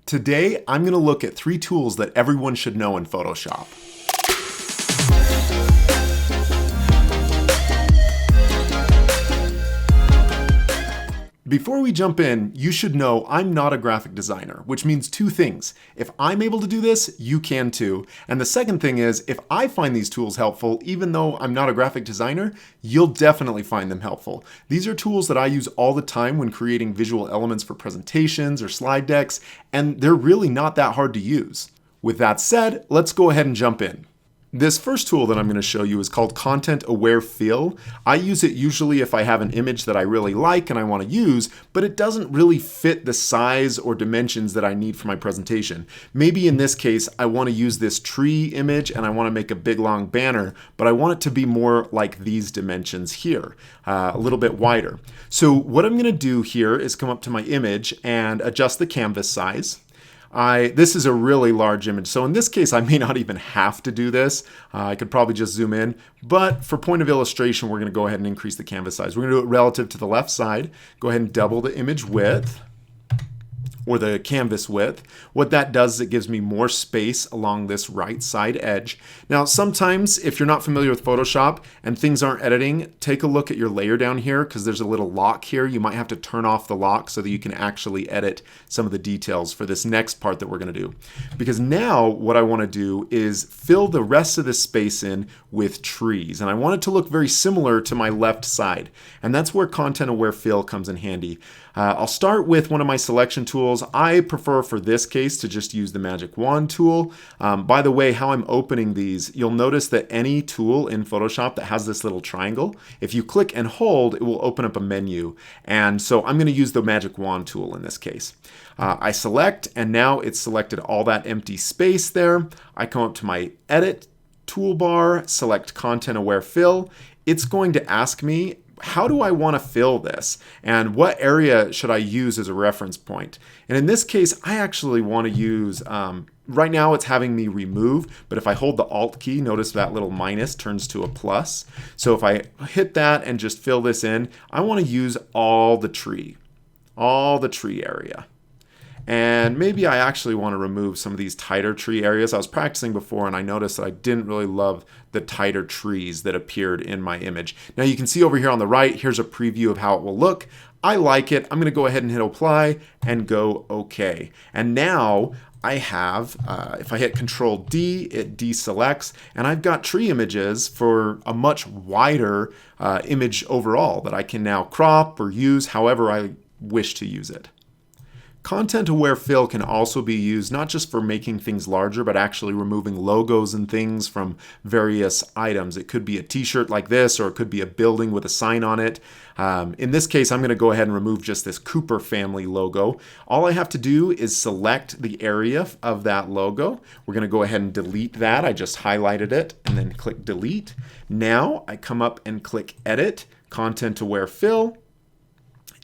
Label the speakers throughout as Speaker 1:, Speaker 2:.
Speaker 1: Today, I'm going to look at 3 tools that everyone should know in Photoshop. Before we jump in, you should know I'm not a graphic designer, which means 2 things. If I'm able to do this, you can too. And the second thing is, if I find these tools helpful, even though I'm not a graphic designer, you'll definitely find them helpful. These are tools that I use all the time when creating visual elements for presentations or slide decks, and they're really not that hard to use. With that said, let's go ahead and jump in. This first tool that I'm going to show you is called Content Aware Fill. I use it usually if I have an image that I really like and I want to use, but it doesn't really fit the size or dimensions that I need for my presentation. Maybe in this case, I want to use this tree image and I want to make a big long banner, but I want it to be more like these dimensions here, a little bit wider. So what I'm going to do here is come up to my image and adjust the canvas size. This is a really large image, so in this case I may not even have to do this. I could probably just zoom in, but for point of illustration we're going to go ahead and increase the canvas size. We're going to do it relative to the left side. Go ahead and double the image width, or the canvas width. What that does is it gives me more space along this right side edge. Now sometimes if you're not familiar with Photoshop and things aren't editing, take a look at your layer down here because there's a little lock here. You might have to turn off the lock so that you can actually edit some of the details for this next part that we're going to do. Because now what I want to do is fill the rest of this space in with trees, and I want it to look very similar to my left side, and that's where Content Aware Fill comes in handy. I'll start with one of my selection tools. I prefer for this case to just use the Magic Wand tool. By the way, how I'm opening these, you'll notice that any tool in Photoshop that has this little triangle, if you click and hold, it will open up a menu. And so I'm going to use the Magic Wand tool in this case. I select, and now it's selected all that empty space there. I come up to my Edit toolbar, select Content Aware Fill. It's going to ask me, how do I want to fill this? And what area should I use as a reference point? And in this case, I actually want to use, right now it's having me remove, but if I hold the Alt key, notice that little minus turns to a plus. So if I hit that and just fill this in, I want to use all the tree area. And maybe I actually want to remove some of these tighter tree areas. I was practicing before and I noticed that I didn't really love the tighter trees that appeared in my image. Now you can see over here on the right, here's a preview of how it will look. I like it. I'm going to go ahead and hit apply and go OK. And now I have, if I hit Control D, it deselects, and I've got tree images for a much wider image overall that I can now crop or use however I wish to use it. Content Aware Fill can also be used not just for making things larger, but actually removing logos and things from various items. It could be a t-shirt like this, or it could be a building with a sign on it. In this case, I'm going to go ahead and remove just this Cooper family logo. All I have to do is select the area of that logo. We're going to go ahead and delete that. I just highlighted it and then click delete. Now I come up and click Edit, Content Aware Fill.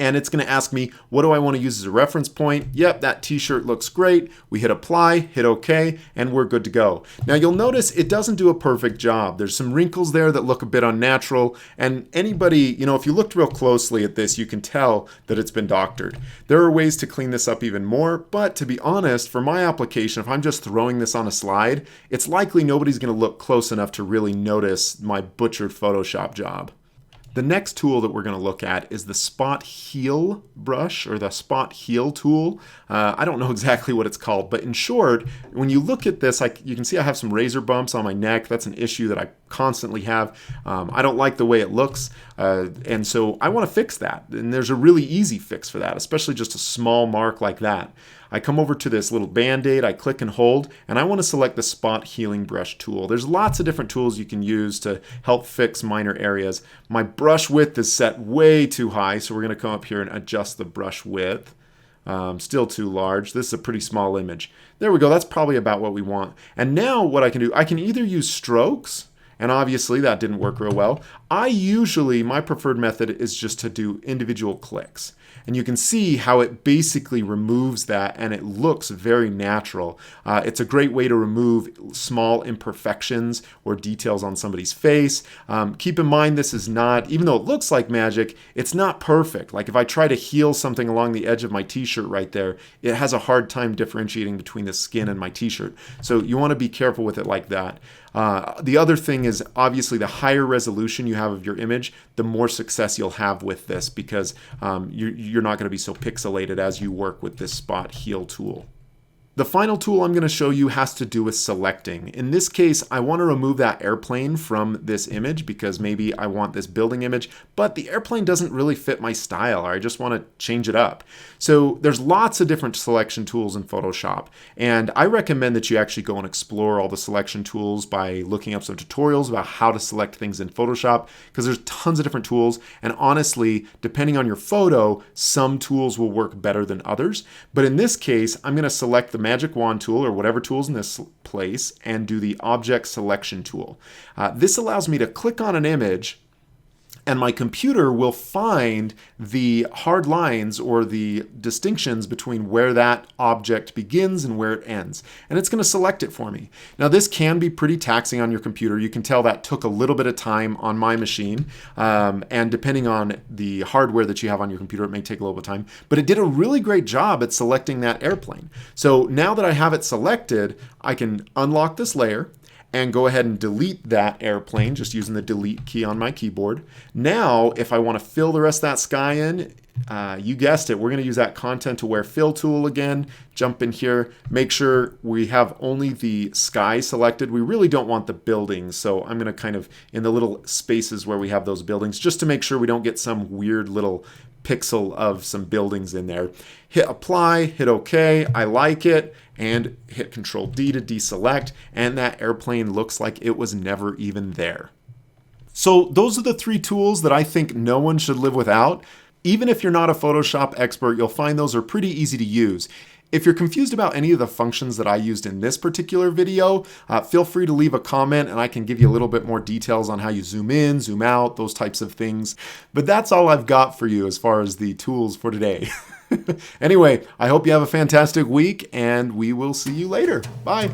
Speaker 1: And it's going to ask me, what do I want to use as a reference point? Yep, that t-shirt looks great. We hit apply, hit OK, and we're good to go. Now you'll notice it doesn't do a perfect job. There's some wrinkles there that look a bit unnatural. And anybody, if you looked real closely at this, you can tell that it's been doctored. There are ways to clean this up even more, but to be honest, for my application, if I'm just throwing this on a slide, it's likely nobody's going to look close enough to really notice my butchered Photoshop job. The next tool that we're going to look at is the Spot Heal brush, or the Spot Heal tool. I don't know exactly what it's called, but in short, when you look at this, you can see I have some razor bumps on my neck. That's an issue that I constantly have. I don't like the way it looks, and so I want to fix that. And there's a really easy fix for that, especially just a small mark like that. I come over to this little band-aid, I click and hold, and I want to select the Spot Healing Brush tool. There's lots of different tools you can use to help fix minor areas. My brush width is set way too high, so we're going to come up here and adjust the brush width. Still too large. This is a pretty small image. There we go. That's probably about what we want. And now what I can do, I can either use strokes, and obviously that didn't work real well. My preferred method is just to do individual clicks. And you can see how it basically removes that and it looks very natural. It's a great way to remove small imperfections or details on somebody's face. Keep in mind this is not, even though it looks like magic, it's not perfect. Like if I try to heal something along the edge of my t-shirt right there, it has a hard time differentiating between the skin and my t-shirt. So you want to be careful with it like that. The other thing is obviously the higher resolution you have of your image, the more success you'll have with this because you're not going to be so pixelated as you work with this spot heal tool. The final tool I'm going to show you has to do with selecting. In this case, I want to remove that airplane from this image because maybe I want this building image, but the airplane doesn't really fit my style or I just want to change it up. So there's lots of different selection tools in Photoshop, and I recommend that you actually go and explore all the selection tools by looking up some tutorials about how to select things in Photoshop because there's tons of different tools, and honestly, depending on your photo, some tools will work better than others. But in this case, I'm going to select the magic wand tool or whatever tool's in this place and do the object selection tool. This allows me to click on an image and my computer will find the hard lines or the distinctions between where that object begins and where it ends. And it's going to select it for me. Now this can be pretty taxing on your computer. You can tell that took a little bit of time on my machine. And depending on the hardware that you have on your computer, it may take a little bit of time. But it did a really great job at selecting that airplane. So now that I have it selected, I can unlock this layer and go ahead and delete that airplane just using the delete key on my keyboard. Now, if I want to fill the rest of that sky in, you guessed it, we're going to use that content aware fill tool again. Jump in here, make sure we have only the sky selected. We really don't want the buildings, so I'm going to kind of in the little spaces where we have those buildings just to make sure we don't get some weird little pixel of some buildings in there. Hit apply, hit OK, I like it, and hit Control D to deselect, and that airplane looks like it was never even there. So those are the 3 tools that I think no one should live without. Even if you're not a Photoshop expert, you'll find those are pretty easy to use. If you're confused about any of the functions that I used in this particular video, feel free to leave a comment and I can give you a little bit more details on how you zoom in, zoom out, those types of things. But that's all I've got for you as far as the tools for today. Anyway, I hope you have a fantastic week and we will see you later. Bye.